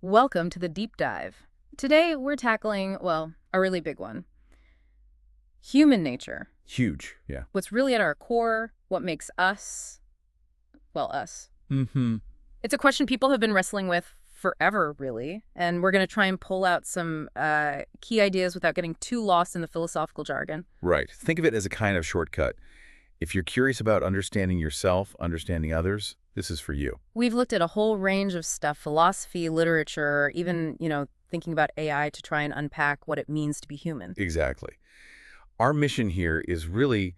Welcome to the deep dive. Today we're tackling, well, a really big one. Human nature. Huge, yeah. What's really at our core, what makes us, well, us. Mm-hmm. It's a question people have been wrestling with forever, really, and we're going to try and pull out some key ideas without getting too lost in the philosophical jargon. Right. Think of it as a kind of shortcut. If you're curious about understanding yourself, understanding others, this is for you. We've looked at a whole range of stuff, philosophy, literature, even, thinking about AI to try and unpack what it means to be human. Exactly. Our mission here is really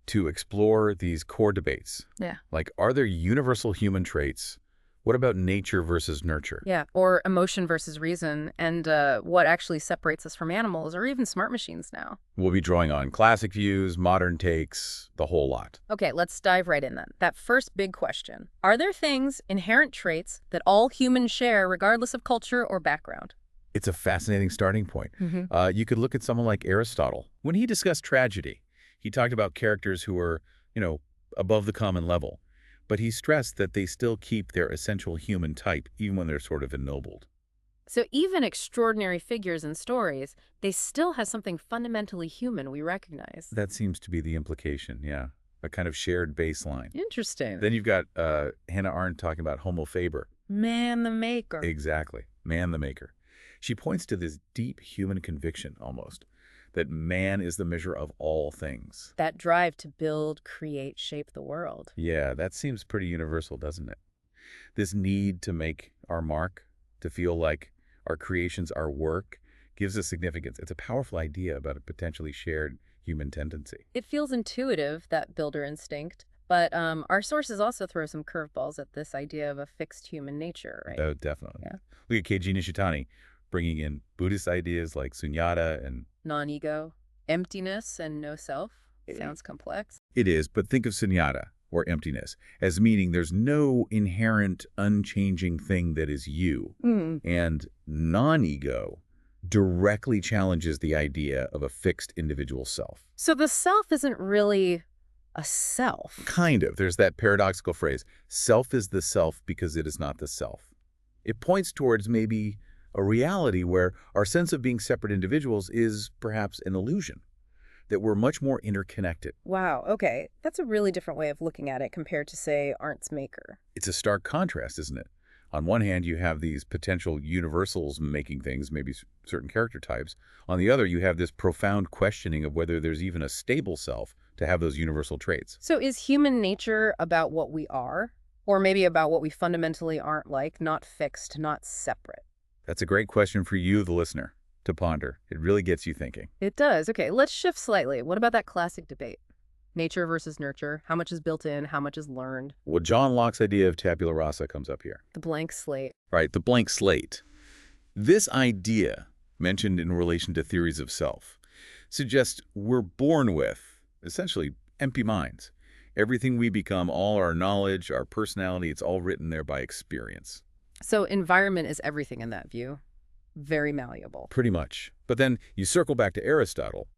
to explore these core debates. Yeah. Like, are there universal human traits? What about nature versus nurture? Yeah, or emotion versus reason, and what actually separates us from animals or even smart machines now. We'll be drawing on classic views, modern takes, the whole lot. Okay, let's dive right in then. That first big question. Are there things, inherent traits, that all humans share regardless of culture or background? It's a fascinating starting point. You could look at someone like Aristotle. When he discussed tragedy, he talked about characters who were, above the common level. But he stressed that they still keep their essential human type, even when they're sort of ennobled. So even extraordinary figures and stories, they still have something fundamentally human we recognize. That seems to be the implication, yeah. A kind of shared baseline. Interesting. Then you've got Hannah Arendt talking about Homo faber. Man the maker. Exactly. Man the maker. She points to this deep human conviction, almost, that man is the measure of all things. That drive to build, create, shape the world. Yeah, that seems pretty universal, doesn't it? This need to make our mark, to feel like our creations, our work, gives us significance. It's a powerful idea about a potentially shared human tendency. It feels intuitive, that builder instinct, but our sources also throw some curveballs at this idea of a fixed human nature, right? Oh, definitely. Yeah. Look at Kishitani, bringing in Buddhist ideas like sunyata and... Non-ego, emptiness, and no self. Sounds complex. It is, but think of sunyata, or emptiness, as meaning there's no inherent, unchanging thing that is you. And non-ego directly challenges the idea of a fixed individual self. So the self isn't really a self. Kind of. There's that paradoxical phrase, self is the self because it is not the self. It points towards maybe a reality where our sense of being separate individuals is perhaps an illusion, that we're much more interconnected. Wow, okay. That's a really different way of looking at it compared to, say, Arndt's maker. It's a stark contrast, isn't it? On one hand, you have these potential universals making things, maybe certain character types. On the other, you have this profound questioning of whether there's even a stable self to have those universal traits. So is human nature about what we are? Or maybe about what we fundamentally aren't like, not fixed, not separate? That's a great question for you, the listener, to ponder. It really gets you thinking. It does. Okay, let's shift slightly. What about that classic debate? Nature versus nurture. How much is built in? How much is learned? Well, John Locke's idea of tabula rasa comes up here. The blank slate. Right, the blank slate. This idea, mentioned in relation to theories of self, suggests we're born with, essentially, empty minds. Everything we become, all our knowledge, our personality, it's all written there by experience. So environment is everything in that view. Very malleable. Pretty much. But then you circle back to Aristotle.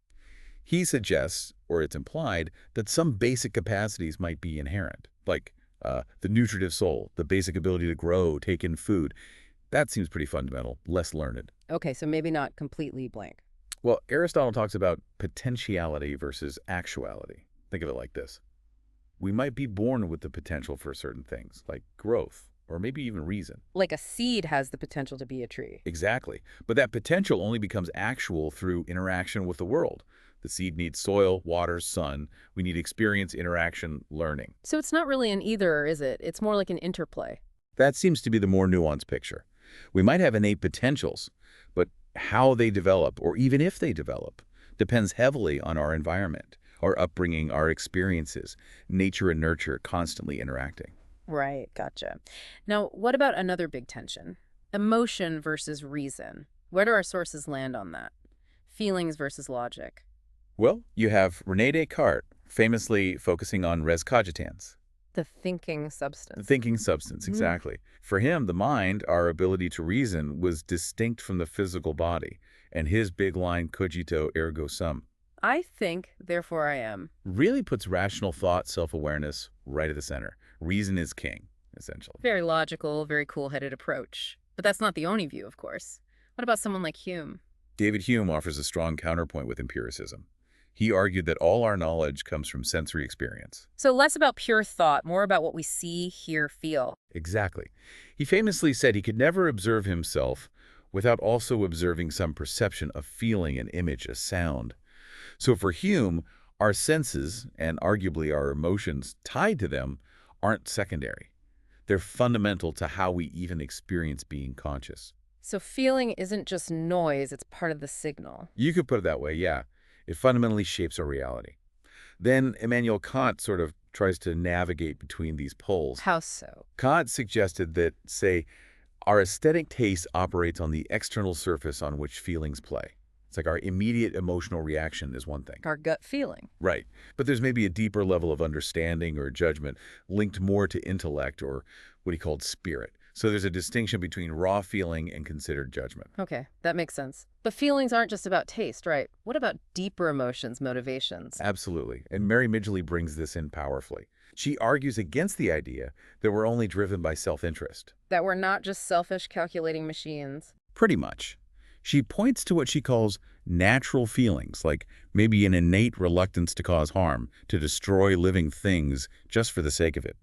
He suggests, or it's implied, that some basic capacities might be inherent, like the nutritive soul, the basic ability to grow, take in food. That seems pretty fundamental, less learned. Okay, so maybe not completely blank. Well, Aristotle talks about potentiality versus actuality. Think of it like this. We might be born with the potential for certain things, like growth, or maybe even reason. Like a seed has the potential to be a tree. Exactly. But that potential only becomes actual through interaction with the world. The seed needs soil, water, sun. We need experience, interaction, learning. So it's not really an either, is it? It's more like an interplay. That seems to be the more nuanced picture. We might have innate potentials, but how they develop, or even if they develop, depends heavily on our environment, our upbringing, our experiences, nature and nurture constantly interacting. Right, gotcha. Now, what about another big tension? Emotion versus reason. Where do our sources land on that? Feelings versus logic. Well, you have René Descartes famously focusing on res cogitans. The thinking substance. The thinking substance, exactly. For him, the mind, our ability to reason, was distinct from the physical body, and his big line, cogito ergo sum, I think, therefore I am, really puts rational thought, self-awareness right at the center. Reason is king, essentially. very logical, very cool-headed approach. But that's not the only view, of course. What about someone like Hume? David Hume offers a strong counterpoint with empiricism. He argued that all our knowledge comes from sensory experience. So less about pure thought, more about what we see, hear, feel. Exactly. He famously said he could never observe himself without also observing some perception, a feeling, an image, a sound. So for Hume, our senses, and arguably our emotions tied to them, aren't secondary. They're fundamental to how we even experience being conscious. So feeling isn't just noise, it's part of the signal. You could put it that way, yeah. It fundamentally shapes our reality. Then Immanuel Kant sort of tries to navigate between these poles. How so? Kant suggested that, say, our aesthetic taste operates on the external surface on which feelings play. It's like our immediate emotional reaction is one thing. Our gut feeling. Right. But there's maybe a deeper level of understanding or judgment linked more to intellect or what he called spirit. So there's a distinction between raw feeling and considered judgment. Okay, that makes sense. But feelings aren't just about taste, right? What about deeper emotions, motivations? Absolutely. And Mary Midgley brings this in powerfully. She argues against the idea that we're only driven by self-interest. That we're not just selfish calculating machines. Pretty much. She points to what she calls natural feelings, like maybe an innate reluctance to cause harm, to destroy living things just for the sake of it.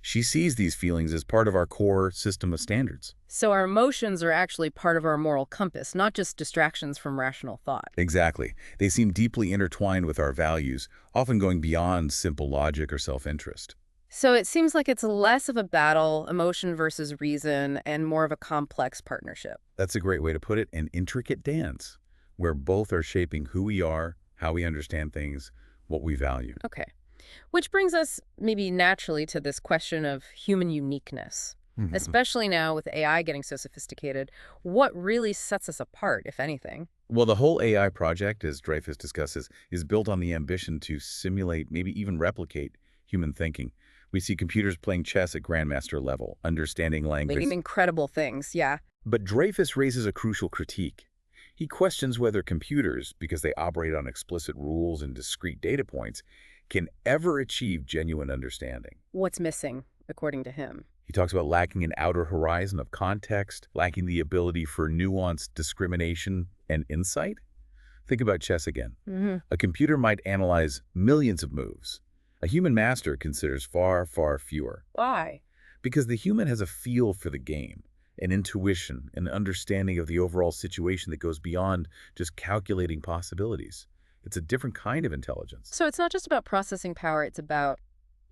She sees these feelings as part of our core system of standards. So our emotions are actually part of our moral compass, not just distractions from rational thought. Exactly. They seem deeply intertwined with our values, often going beyond simple logic or self-interest. So it seems like it's less of a battle, emotion versus reason, and more of a complex partnership. That's a great way to put it, an intricate dance, where both are shaping who we are, how we understand things, what we value. Okay. Which brings us maybe naturally to this question of human uniqueness. Especially now with AI getting so sophisticated, what really sets us apart, if anything? Well, the whole AI project, as Dreyfus discusses, is built on the ambition to simulate, maybe even replicate, human thinking. We see computers playing chess at grandmaster level, understanding language. Making incredible things, yeah. But Dreyfus raises a crucial critique. He questions whether computers, because they operate on explicit rules and discrete data points, can ever achieve genuine understanding. What's missing, according to him? He talks about lacking an outer horizon of context, lacking the ability for nuanced discrimination and insight. Think about chess again. A computer might analyze millions of moves. A human master considers far, far fewer. Why? Because the human has a feel for the game, an intuition, an understanding of the overall situation that goes beyond just calculating possibilities. It's a different kind of intelligence. So it's not just about processing power, it's about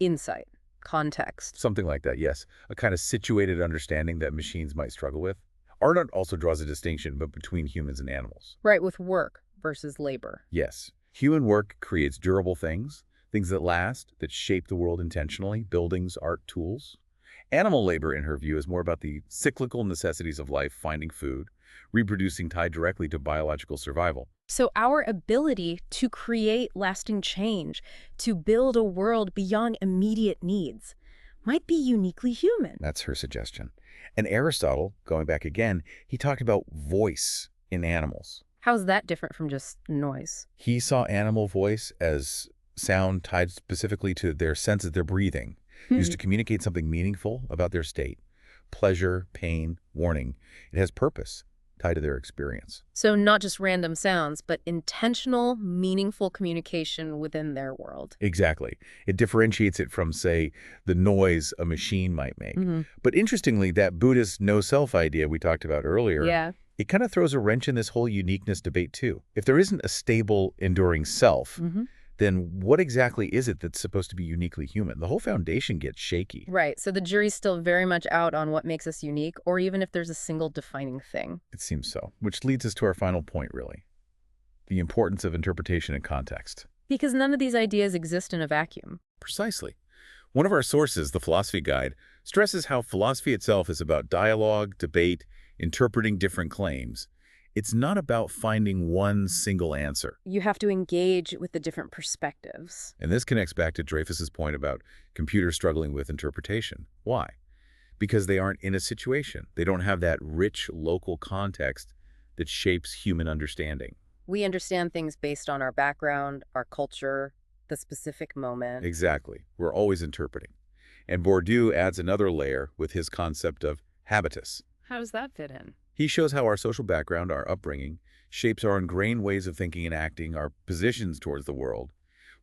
insight, context. Something like that, yes. A kind of situated understanding that machines might struggle with. Arendt also draws a distinction between humans and animals. Right, with work versus labor. Yes. Human work creates durable things, things that last, that shape the world intentionally, buildings, art, tools. Animal labor, in her view, is more about the cyclical necessities of life, finding food, reproducing tied directly to biological survival. So our ability to create lasting change, to build a world beyond immediate needs, might be uniquely human. That's her suggestion. And Aristotle, going back again, he talked about voice in animals. How's that different from just noise? He saw animal voice as sound tied specifically to their sense of their breathing, used to communicate something meaningful about their state. Pleasure, pain, warning. It has purpose tied to their experience. So not just random sounds, but intentional, meaningful communication within their world. Exactly. It differentiates it from, say, the noise a machine might make. But interestingly, that Buddhist no-self idea we talked about earlier, it kind of throws a wrench in this whole uniqueness debate too. If there isn't a stable, enduring self, then what exactly is it that's supposed to be uniquely human? The whole foundation gets shaky. Right. So the jury's still very much out on what makes us unique, or even if there's a single defining thing. It seems so. Which leads us to our final point, really. The importance of interpretation and context. Because none of these ideas exist in a vacuum. Precisely. One of our sources, the Philosophy Guide, stresses how philosophy itself is about dialogue, debate, interpreting different claims. It's not about finding one single answer. You have to engage with the different perspectives. And this connects back to Dreyfus's point about computers struggling with interpretation. Why? Because they aren't in a situation. They don't have that rich local context that shapes human understanding. We understand things based on our background, our culture, the specific moment. Exactly. We're always interpreting. And Bourdieu adds another layer with his concept of habitus. How does that fit in? He shows how our social background, our upbringing, shapes our ingrained ways of thinking and acting, our positions towards the world.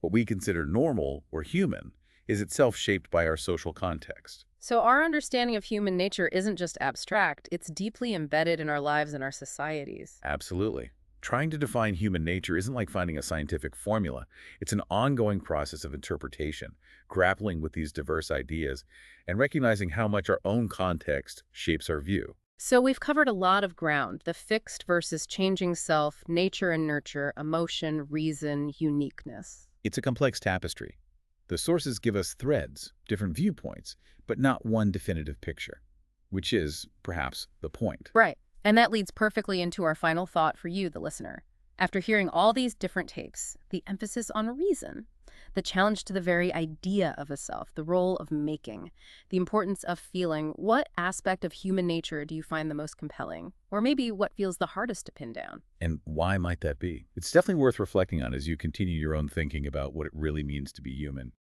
What we consider normal or human is itself shaped by our social context. So our understanding of human nature isn't just abstract, it's deeply embedded in our lives and our societies. Absolutely. Trying to define human nature isn't like finding a scientific formula. It's an ongoing process of interpretation, grappling with these diverse ideas, and recognizing how much our own context shapes our view. So we've covered a lot of ground: the fixed versus changing self, nature and nurture, emotion, reason, uniqueness. It's a complex tapestry. The sources give us threads, different viewpoints, but not one definitive picture, which is, perhaps, the point. Right. And that leads perfectly into our final thought for you, the listener. After hearing all these different takes, the emphasis on reason, the challenge to the very idea of a self, the role of making, the importance of feeling, what aspect of human nature do you find the most compelling? Or maybe what feels the hardest to pin down? And why might that be? It's definitely worth reflecting on as you continue your own thinking about what it really means to be human.